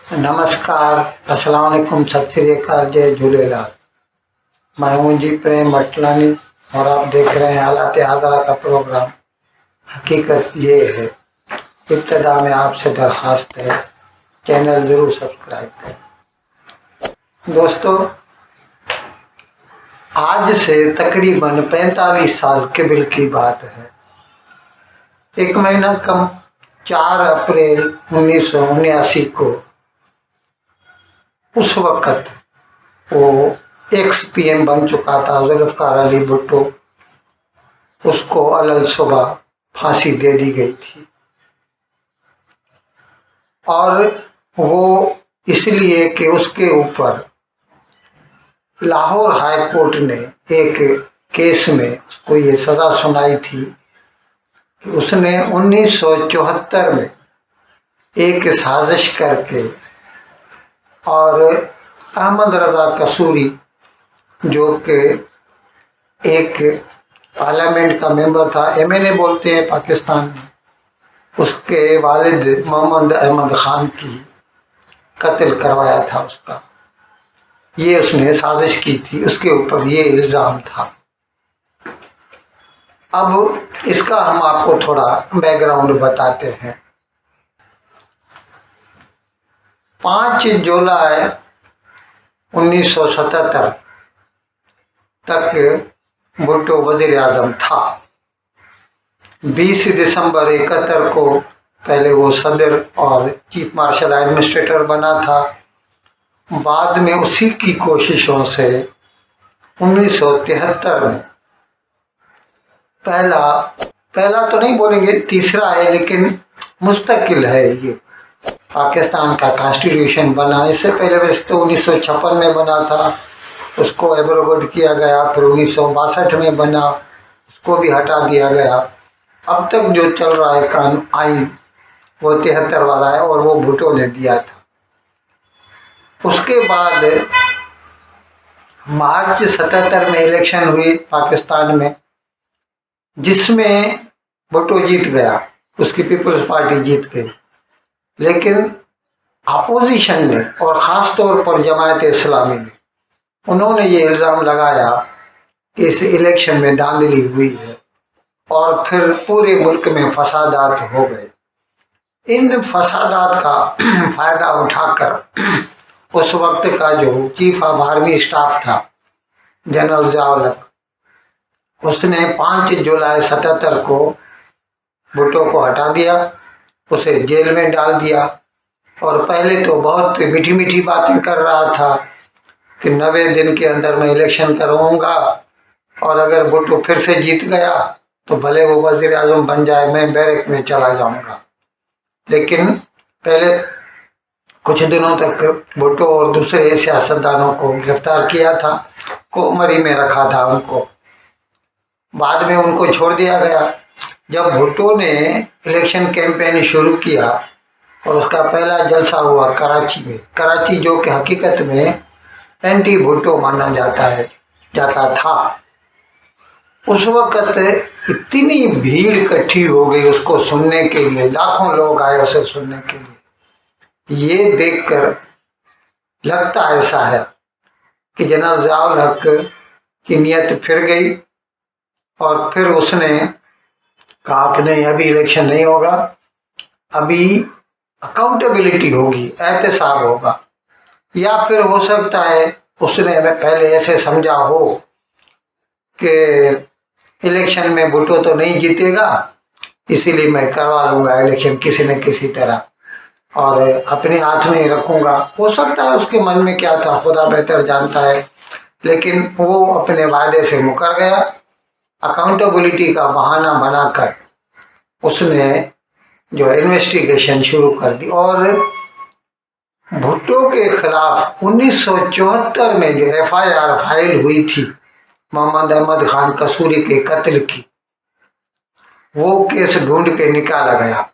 नमस्कार, अस्सलाम वालेकुम, सत श्री अकाल, जय झूलेलाल। मैं हूं जी प्रेम मटलानी और आप देख रहे हैं हालात हाज़रा का प्रोग्राम। हकीकत ये है, इब्तिदा में आपसे दरख्वास्त है, चैनल ज़रूर सब्सक्राइब करें। दोस्तों, आज से तकरीबन 45 साल कबल की बात है। एक महीना कम, 4 अप्रैल 1979 को उस वक़्त वो एक्स पीएम बन चुका था जुल्फ़िकार अली भुट्टो, उसको अलल सुबह फांसी दे दी गई थी। और वो इसलिए कि उसके ऊपर लाहौर हाई कोर्ट ने एक केस में उसको ये सज़ा सुनाई थी कि उसने 1974 में एक साजिश करके और अहमद रज़ा कसूरी, जो कि एक पार्लियामेंट का मेंबर था, एमएनए बोलते हैं पाकिस्तान में, उसके वालिद मोहम्मद अहमद खान की कत्ल करवाया था उसका। ये उसने साजिश की थी, उसके ऊपर ये इल्ज़ाम था। अब इसका हम आपको थोड़ा बैकग्राउंड बताते हैं। 5 जुलाई 1977 तक भुट्टो वज़ीर आज़म था। 20 दिसंबर 71 को पहले वो सदर और चीफ मार्शल एडमिनिस्ट्रेटर बना था। बाद में उसी की कोशिशों से 1973 में पहला तो नहीं बोलेंगे, तीसरा है, लेकिन मुस्तकिल है ये, पाकिस्तान का कॉन्स्टिट्यूशन बना। इससे पहले वैसे तो 1956 में बना था, उसको एब्रोगेट किया गया, फिर 1962 में बना, उसको भी हटा दिया गया। अब तक जो चल रहा है कानून आइन वो 73 वाला है और वो भुट्टो ने दिया था। उसके बाद मार्च 77 में इलेक्शन हुई पाकिस्तान में, जिसमें भुट्टो जीत गया, उसकी पीपल्स पार्टी जीत गई। लेकिन अपोजिशन ने और ख़ास तौर पर जमायत इस्लामी ने, उन्होंने ये इल्ज़ाम लगाया कि इस इलेक्शन में धांधली हुई है और फिर पूरे मुल्क में फसादात हो गए। इन फसादात का फ़ायदा उठाकर उस वक्त का जो चीफ ऑफ आर्मी स्टाफ था, जनरल ज़िया-उल-हक, उसने 5 जुलाई 77 को भुट्टो को हटा दिया, उसे जेल में डाल दिया। और पहले तो बहुत मीठी मीठी बातें कर रहा था कि 90 दिन के अंदर मैं इलेक्शन करवाऊंगा और अगर भुट्टो फिर से जीत गया तो भले वो वज़ीर आज़म बन जाए, मैं बैरक में चला जाऊंगा। लेकिन पहले कुछ दिनों तक भुट्टो और दूसरे सियासतदानों को गिरफ्तार किया था, कोमरी में रखा था उनको। बाद में उनको छोड़ दिया गया। जब भुट्टो ने इलेक्शन कैंपेन शुरू किया और उसका पहला जलसा हुआ कराची में, कराची जो कि हकीकत में एंटी भुट्टो माना जाता था, उस वक़्त इतनी भीड़ इकट्ठी हो गई उसको सुनने के लिए, लाखों लोग आए उसे सुनने के लिए। ये देखकर लगता ऐसा है कि जनरल ज़िया-उल-हक की नीयत फिर गई और फिर उसने कहा कि नहीं, अभी इलेक्शन नहीं होगा, अभी अकाउंटेबिलिटी होगी, एहतसाब होगा। या फिर हो सकता है उसने पहले ऐसे समझा हो कि इलेक्शन में भुट्टो तो नहीं जीतेगा, इसीलिए मैं करवा लूँगा इलेक्शन किसी न किसी तरह और अपने हाथ में रखूँगा। हो सकता है उसके मन में क्या था, खुदा बेहतर जानता है। लेकिन वो अपने वादे से मुकर गया। अकाउंटेबिलिटी का बहाना बनाकर उसने जो इन्वेस्टिगेशन शुरू कर दी और भुट्टो के खिलाफ 1974 में जो एफआईआर फाइल हुई थी मोहम्मद अहमद खान कसूरी के कत्ल की, वो केस ढूंढ के निकाला गया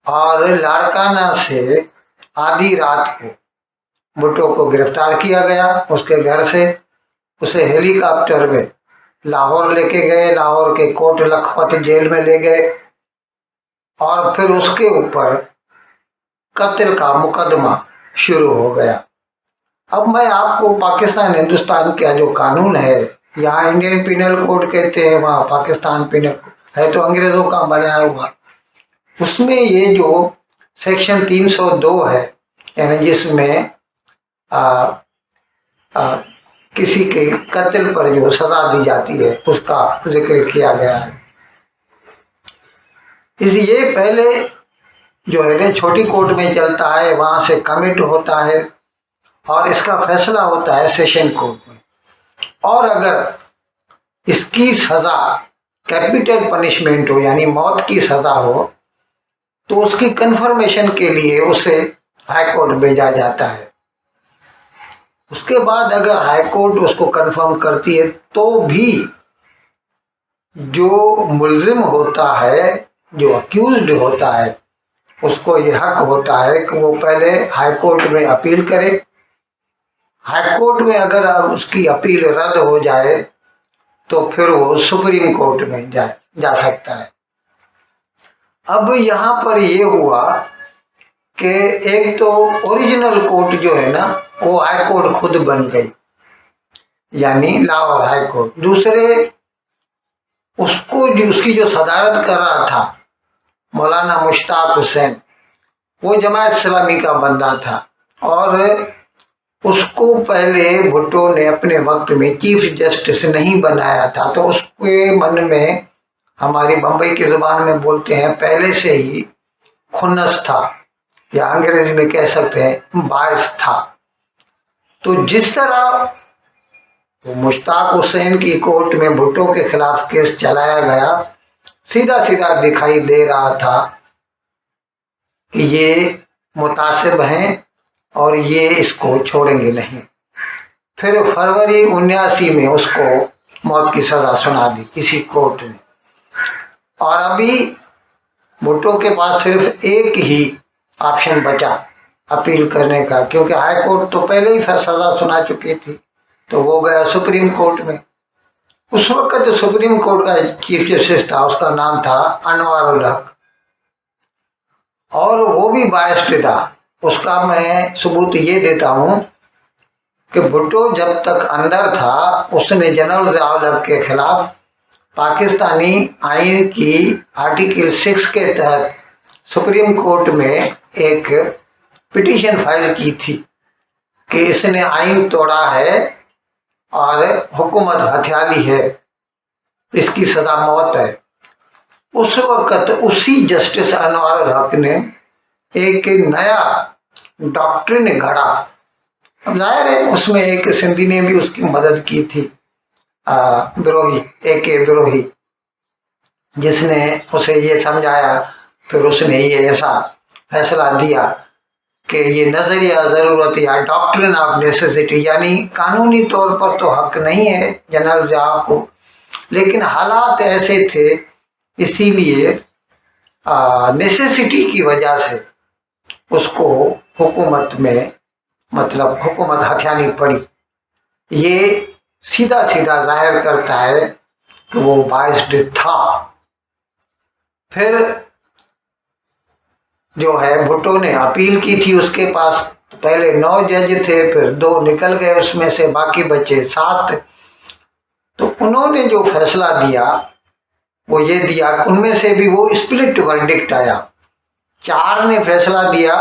और लाड़काना से आधी रात को भुट्टो को गिरफ्तार किया गया। उसके घर से उसे हेलीकॉप्टर में लाहौर लेके गए, लाहौर के कोट लखपत जेल में ले गए और फिर उसके ऊपर कत्ल का मुकदमा शुरू हो गया। अब मैं आपको पाकिस्तान हिंदुस्तान का जो कानून है, यहाँ इंडियन पिनल कोड कहते हैं, वहाँ पाकिस्तान पिनल है तो अंग्रेजों का बनाया हुआ। उसमें ये जो सेक्शन 302 है, यानी जिसमें आ, आ, किसी के कत्ल पर जो सजा दी जाती है उसका जिक्र किया गया है। इसलिए पहले जो है ना छोटी कोर्ट में चलता है, वहाँ से कमिट होता है और इसका फैसला होता है सेशन कोर्ट में। और अगर इसकी सजा कैपिटल पनिशमेंट हो, यानी मौत की सजा हो, तो उसकी कंफर्मेशन के लिए उसे हाई कोर्ट भेजा जाता है। उसके बाद अगर हाई कोर्ट उसको कंफर्म करती है तो भी जो मुल्जिम होता है, जो अक्यूज्ड होता है, उसको ये हक होता है कि वो पहले हाई कोर्ट में अपील करे। हाई कोर्ट में अगर उसकी अपील रद्द हो जाए तो फिर वो सुप्रीम कोर्ट में जा सकता है। अब यहाँ पर ये हुआ कि एक तो ओरिजिनल कोर्ट जो है ना वो हाई कोर्ट खुद बन गई, यानी लाहौर हाई कोर्ट। दूसरे उसकी जो सदारत कर रहा था मौलाना मुश्ताक हुसैन, वो जमात इस्लामी का बंदा था और उसको पहले भुट्टो ने अपने वक्त में चीफ जस्टिस नहीं बनाया था, तो उसके मन में, हमारी बम्बई की जुबान में बोलते हैं, पहले से ही खुन्नस था, या अंग्रेजी में कह सकते हैं बायस था। तो जिस तरह तो मुश्ताक हुसैन की कोर्ट में भुट्टो के खिलाफ केस चलाया गया, सीधा सीधा दिखाई दे रहा था कि ये मुतासिब हैं और ये इसको छोड़ेंगे नहीं। फिर फरवरी 79 में उसको मौत की सजा सुना दी इसी कोर्ट ने। और अभी भुट्टो के पास सिर्फ एक ही ऑप्शन बचा अपील करने का, क्योंकि हाई कोर्ट तो पहले ही सजा सुना चुकी थी, तो वो गया सुप्रीम कोर्ट में। उस वक्त सुप्रीम कोर्ट का चीफ जस्टिस था, उसका नाम था अनवर उल हक, और वो भी बायस्ड था। उसका मैं सबूत ये देता हूँ कि भुट्टो जब तक अंदर था उसने जनरल ज़ियाउल हक के खिलाफ पाकिस्तानी आइन की आर्टिकल 6 के तहत सुप्रीम कोर्ट में एक पिटीशन फाइल की थी कि इसने आइन तोड़ा है और हुकूमत हथियाली है, इसकी सजा मौत है। उस वक्त उसी जस्टिस अनवर हक ने एक नया डॉक्ट्रिन गढ़ा। अब जाहिर है उसमें एक सिंधी ने भी उसकी मदद की थी, बिरोही, AK बिरोही, जिसने उसे ये समझाया। फिर उसने ये ऐसा फैसला दिया कि ये नजरिया ज़रूरत या डॉक्ट्रिन ऑफ नेसेसिटी, यानी कानूनी तौर पर तो हक नहीं है जनरल ज़िया को, लेकिन हालात ऐसे थे, इसीलिए नेसेसिटी की वजह से उसको हुकूमत में, मतलब हुकूमत हथियानी पड़ी। ये सीधा सीधा जाहिर करता है कि वो बायस्ड था। फिर जो है भुट्टो ने अपील की थी, उसके पास पहले 9 जज थे, फिर 2 निकल गए, उसमें से बाकी बचे 7। तो उन्होंने जो फैसला दिया वो ये दिया, उनमें से भी वो स्प्लिट वर्डिक्ट आया। 4 ने फैसला दिया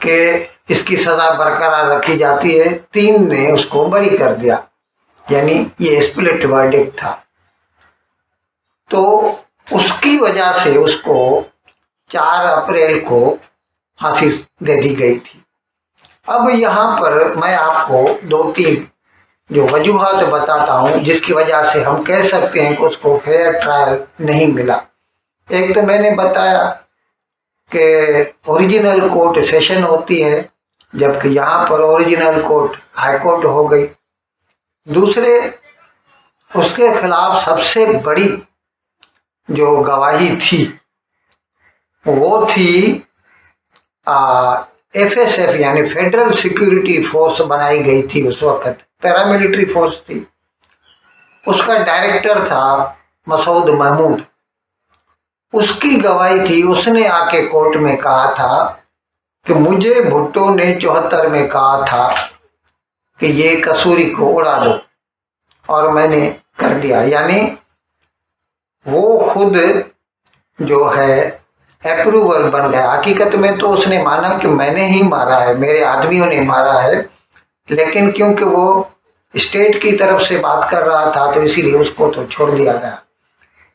कि इसकी सजा बरकरार रखी जाती है, 3 ने उसको बरी कर दिया, यानी ये स्प्लिट वर्डिक्ट था। तो उसकी वजह से उसको 4 अप्रैल को फांसी दे दी गई थी। अब यहाँ पर मैं आपको 2-3 जो वजूहात बताता हूँ जिसकी वजह से हम कह सकते हैं कि उसको फेयर ट्रायल नहीं मिला। एक तो मैंने बताया कि ओरिजिनल कोर्ट सेशन होती है, जबकि यहाँ पर ओरिजिनल कोर्ट हाई कोर्ट हो गई। दूसरे, उसके खिलाफ सबसे बड़ी जो गवाही थी वो थी FSF, यानी फेडरल सिक्योरिटी फोर्स बनाई गई थी उस वक्त, पैरामिलिट्री फोर्स थी। उसका डायरेक्टर था मसूद महमूद। उसकी गवाही थी, उसने आके कोर्ट में कहा था कि मुझे भुट्टो ने 74 में कहा था कि ये कसूरी को उड़ा दो, और मैंने कर दिया। यानी वो खुद जो है अप्रूवर बन गया। हकीकत में तो उसने माना कि मैंने ही मारा है, मेरे आदमियों ने मारा है, लेकिन क्योंकि वो स्टेट की तरफ से बात कर रहा था तो इसीलिए उसको तो छोड़ दिया गया।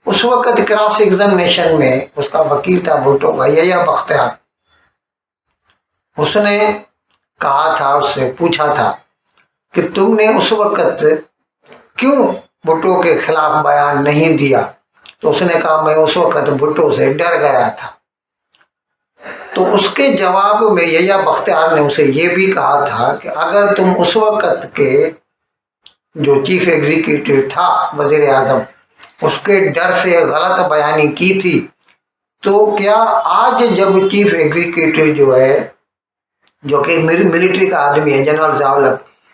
उस वक्त क्रॉस एग्जामिनेशन में उसका वकील था भुट्टो का, यह्या बख्तियार, उसने कहा था, उससे पूछा था कि तुमने उस वक्त क्यों भुट्टो के खिलाफ बयान नहीं दिया? तो उसने कहा मैं उस वक्त भुट्टो से डर गया था। तो उसके जवाब में यह्या बख्तियार ने उसे ये भी कहा था कि अगर तुम उस वक्त के जो चीफ एग्जीक्यूटिव था वजीर आजम, उसके डर से गलत बयानी की थी, तो क्या आज जब चीफ एग्जीक्यूटिव जो है, जो कि मिलिट्री का आदमी है, जनरल ज़ियाउल,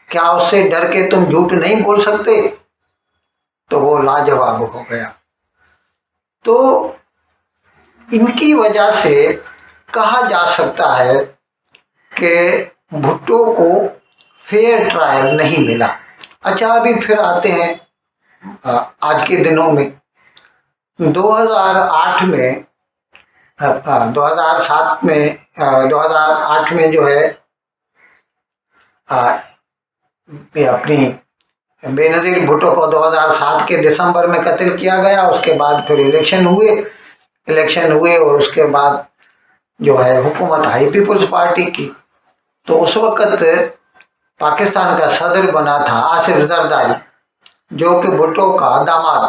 क्या उससे डर के तुम झूठ नहीं बोल सकते? तो वो लाजवाब हो गया। तो इनकी वजह से कहा जा सकता है कि भुट्टो को फेयर ट्रायल नहीं मिला। अच्छा, अभी फिर आते हैं आज के दिनों में। 2008 में 2007 में 2008 में जो है ये अपनी बेनज़ीर भुट्टो को 2007 के दिसंबर में कत्ल किया गया। उसके बाद फिर इलेक्शन हुए और उसके बाद जो है हुकूमत आई पीपल्स पार्टी की। तो उस वक्त पाकिस्तान का सदर बना था आसिफ जरदारी, जो कि भुट्टो का दामाद।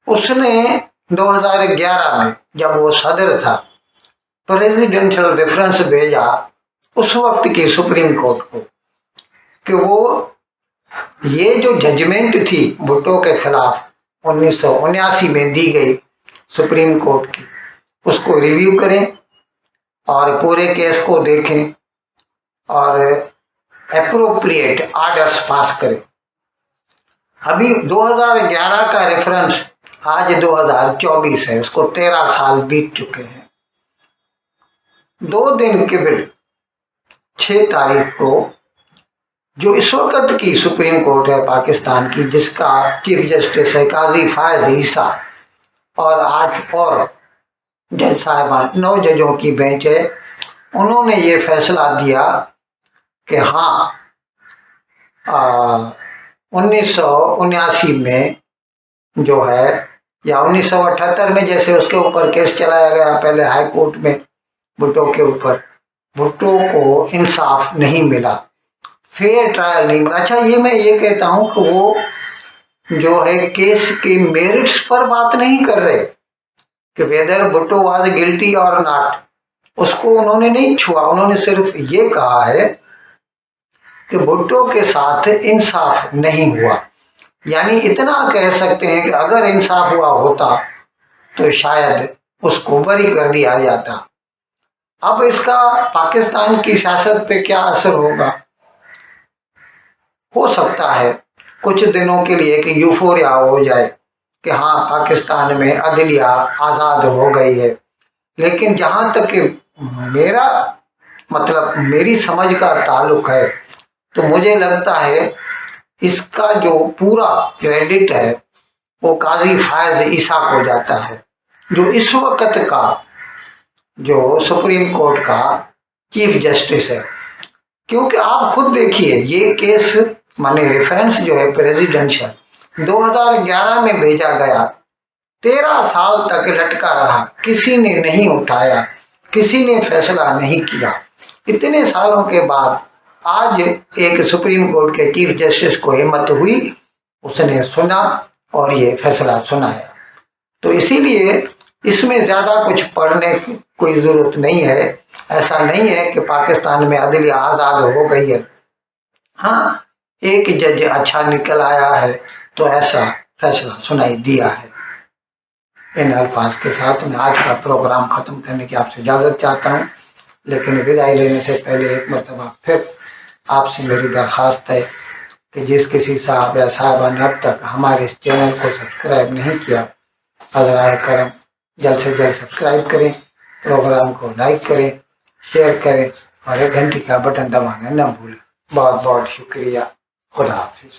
उसने 2011 में जब वो सदर था, प्रेसिडेंशियल रेफरेंस भेजा उस वक्त की सुप्रीम कोर्ट को कि वो ये जो जजमेंट थी भुट्टो के खिलाफ 1979 में दी गई सुप्रीम कोर्ट की, उसको रिव्यू करें और पूरे केस को देखें और एप्रोप्रिएट ऑर्डर्स पास करें। अभी 2011 का रेफरेंस आज 2024 है, उसको 13 साल बीत चुके हैं। 2 दिन के बाद 6 तारीख को जो इस वक्त की सुप्रीम कोर्ट है पाकिस्तान की, जिसका चीफ जस्टिस है काजी फायज ईसा और 8 और जज साहिबान, 9 जजों की बेंच है, उन्होंने ये फैसला दिया कि हाँ 1979 में जो है या 1978 में जैसे उसके ऊपर केस चलाया गया पहले हाई कोर्ट में भुट्टो के ऊपर, भुट्टो को इंसाफ नहीं मिला, फेयर ट्रायल नहीं मिला। अच्छा, ये मैं ये कहता हूं कि वो जो है केस के मेरिट्स पर बात नहीं कर रहे कि वेदर भुट्टो वाज गिल्टी और नॉट, उसको उन्होंने नहीं छुआ। उन्होंने सिर्फ ये कहा है कि भुट्टो के साथ इंसाफ नहीं हुआ। यानी इतना कह सकते हैं कि अगर इंसाफ हुआ होता तो शायद उसको बरी कर दिया जाता। अब इसका पाकिस्तान की सियासत पे क्या असर होगा? हो सकता है कुछ दिनों के लिए कि यूफोरिया हो जाए कि हाँ पाकिस्तान में अदलिया आज़ाद हो गई है, लेकिन जहाँ तक कि मेरा मतलब मेरी समझ का ताल्लुक है तो मुझे लगता है इसका जो पूरा क्रेडिट है वो काजी फायज ईसा को जाता है, जो इस वक्त का जो सुप्रीम कोर्ट का चीफ जस्टिस है। क्योंकि आप खुद देखिए ये केस माने रेफरेंस जो है प्रेसिडेंशियल 2011 में भेजा गया, 13 साल तक लटका रहा, किसी ने नहीं उठाया, किसी ने फैसला नहीं किया। इतने सालों के बाद आज एक सुप्रीम कोर्ट के चीफ जस्टिस को हिम्मत हुई, उसने सुना और ये फैसला सुनाया। तो इसीलिए इसमें ज़्यादा कुछ पढ़ने की कोई ज़रूरत नहीं है। ऐसा नहीं है कि पाकिस्तान में अदलिया आज़ाद हो गई है। हाँ, एक जज अच्छा निकल आया है तो ऐसा फैसला सुनाई दिया है। इन अल्फाज के साथ मैं आज का प्रोग्राम ख़त्म करने की आपसे इजाज़त चाहता हूँ, लेकिन विदाई लेने से पहले एक मरतबा फिर आपसे मेरी दरख्वास्त है कि जिस किसी साहब या साहबा ने अब तक हमारे इस चैनल को सब्सक्राइब नहीं किया, अज़राए करम जल्द से जल्द सब्सक्राइब करें, प्रोग्राम को लाइक करें शेयर करें और एक घंटी का बटन दबाना न भूलें। बहुत बहुत शुक्रिया। खुदा हाफिज।